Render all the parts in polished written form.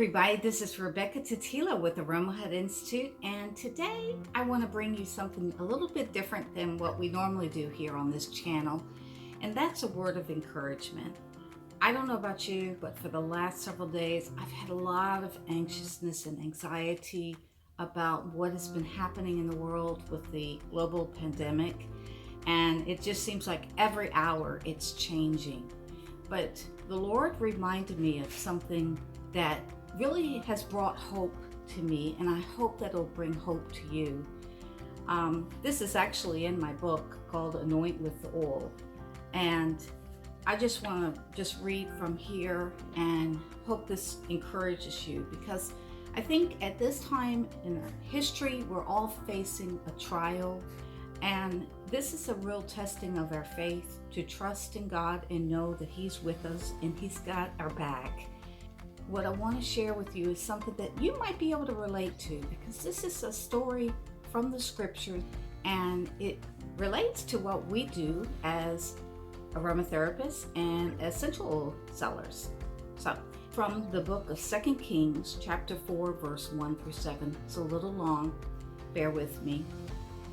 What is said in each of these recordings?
everybody, this is Rebecca Titila with the Aromatherapists Institute, and today I want to bring you something a little bit different than what we normally do here on this channel, and that's a word of encouragement. I don't know about you, but for the last several days I've had a lot of anxiousness and anxiety about what has been happening in the world with the global pandemic, and it just seems like every hour it's changing. But the Lord reminded me of something that really has brought hope to me, and I hope that it'll bring hope to you. This is actually in my book called Anoint with the Oil, and I just want to read from here and hope this encourages you, because I think at this time in our history we're all facing a trial, and this is a real testing of our faith to trust in God and know that He's with us and He's got our back. What I want to share with you is something that you might be able to relate to, because this is a story from the scripture and it relates to what we do as aromatherapists and essential oil sellers. So, from the book of 2 Kings, chapter 4, verse 1 through 7. It's a little long, bear with me.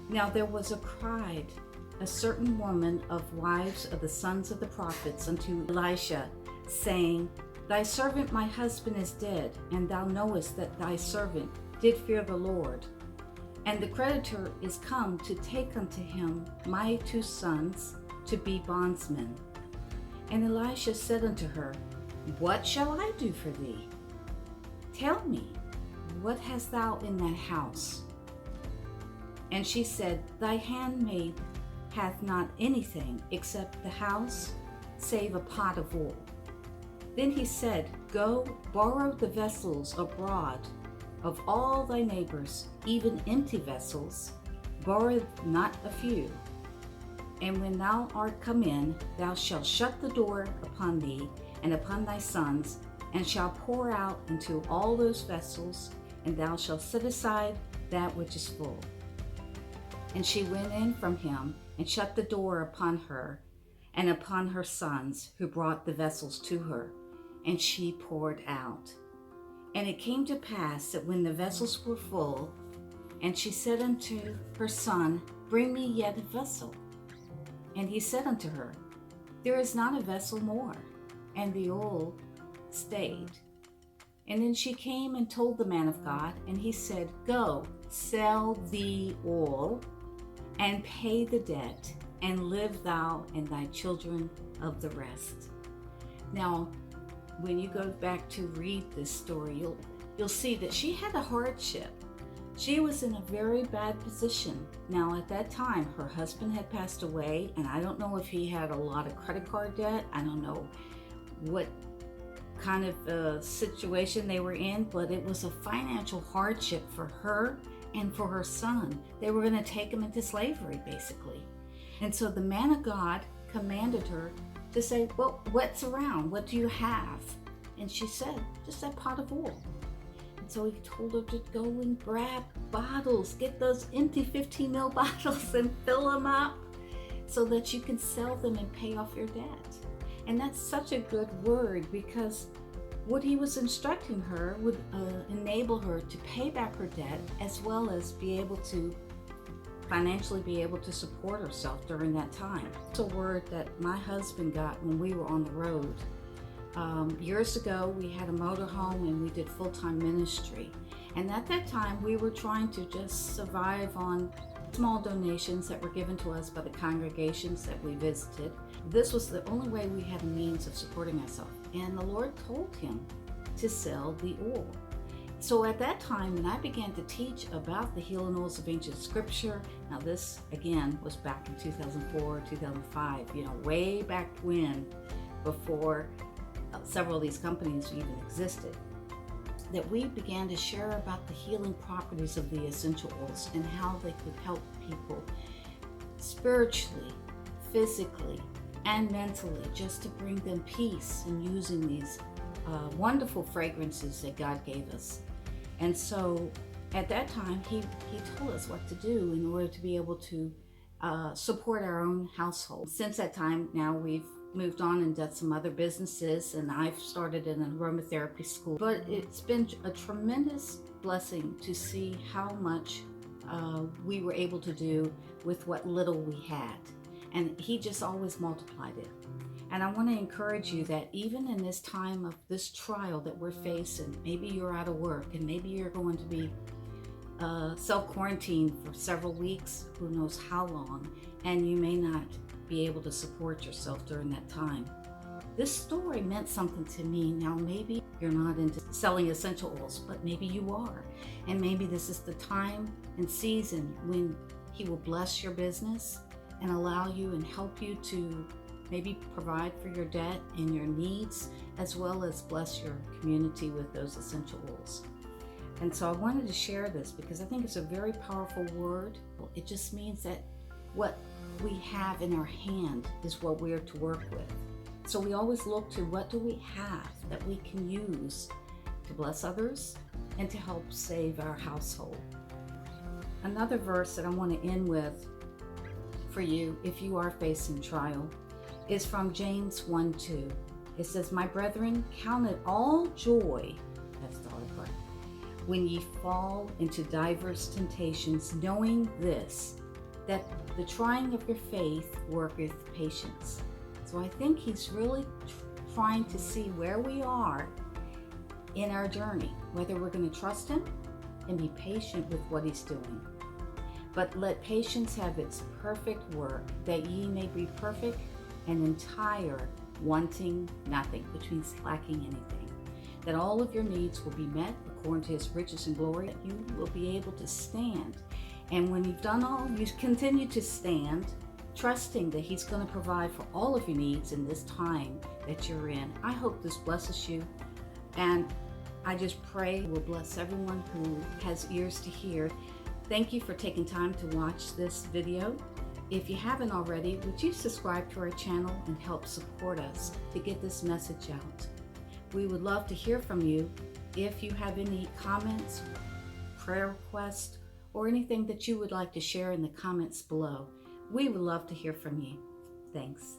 Now there was a certain woman of wives of the sons of the prophets unto Elisha, saying, Thy servant my husband is dead, and thou knowest that thy servant did fear the Lord. And the creditor is come to take unto him my 2 sons to be bondsmen. And Elisha said unto her, What shall I do for thee? Tell me, what hast thou in that house? And she said, Thy handmaid hath not anything except the house, save a pot of oil. Then he said, Go, borrow the vessels abroad of all thy neighbors, even empty vessels, borrow not a few. And when thou art come in, thou shalt shut the door upon thee and upon thy sons, and shalt pour out into all those vessels, and thou shalt set aside that which is full. And she went in from him, and shut the door upon her, and upon her sons, who brought the vessels to her, and she poured out. And it came to pass that when the vessels were full, and she said unto her son, Bring me yet a vessel. And he said unto her, There is not a vessel more. And the oil stayed. And then she came and told the man of God, and he said, Go, sell the oil, and pay the debt, and live thou and thy children of the rest. Now, when you go back to read this story, you'll see that she had a hardship. She was in a very bad position. Now, at that time, her husband had passed away, and I don't know if he had a lot of credit card debt. I don't know what kind of situation they were in, but it was a financial hardship for her and for her son. They were going to take him into slavery, basically. And so the man of God commanded her to say, Well, what's around? What do you have? And she said, Just that pot of oil. And so he told her to go and grab bottles, get those empty 15 ml bottles and fill them up so that you can sell them and pay off your debt. And that's such a good word, because what he was instructing her would enable her to pay back her debt, as well as be able to financially be able to support herself during that time. It's a word that my husband got when we were on the road. Years ago, we had a motorhome and we did full-time ministry. And at that time, we were trying to just survive on small donations that were given to us by the congregations that we visited. This was the only way we had a means of supporting ourselves. And the Lord told him to sell the oil. So at that time, when I began to teach about the healing oils of ancient scripture, now this again was back in 2004, 2005, way back when, before several of these companies even existed, that we began to share about the healing properties of the essential oils and how they could help people spiritually, physically, and mentally, just to bring them peace in using these wonderful fragrances that God gave us. And so at that time, he told us what to do in order to be able to support our own household. Since that time, now we've moved on and done some other businesses, and I've started an aromatherapy school. But it's been a tremendous blessing to see how much we were able to do with what little we had. And he just always multiplied it. And I want to encourage you that even in this time of this trial that we're facing, maybe you're out of work and maybe you're going to be self-quarantined for several weeks, who knows how long, and you may not be able to support yourself during that time. This story meant something to me. Now, maybe you're not into selling essential oils, but maybe you are. And maybe this is the time and season when he will bless your business and allow you and help you to maybe provide for your debt and your needs, as well as bless your community with those essential oils. And so I wanted to share this because I think it's a very powerful word. It just means that what we have in our hand is what we are to work with. So we always look to what do we have that we can use to bless others and to help save our household. Another verse that I want to end with for you, if you are facing trial, is from James 1:2. It says, "My brethren, count it all joy," that's the hard part, "when ye fall into diverse temptations, knowing this, that the trying of your faith worketh patience." So I think he's really trying to see where we are in our journey, whether we're going to trust him and be patient with what he's doing. But let patience have its perfect work, that ye may be perfect and entire, wanting nothing, which means lacking anything. That all of your needs will be met according to his riches and glory, that you will be able to stand. And when you've done all, you continue to stand, trusting that he's going to provide for all of your needs in this time that you're in. I hope this blesses you, and I just pray it will bless everyone who has ears to hear. Thank you for taking time to watch this video. If you haven't already, would you subscribe to our channel and help support us to get this message out? We would love to hear from you. If you have any comments, prayer requests, or anything that you would like to share in the comments below, we would love to hear from you. Thanks.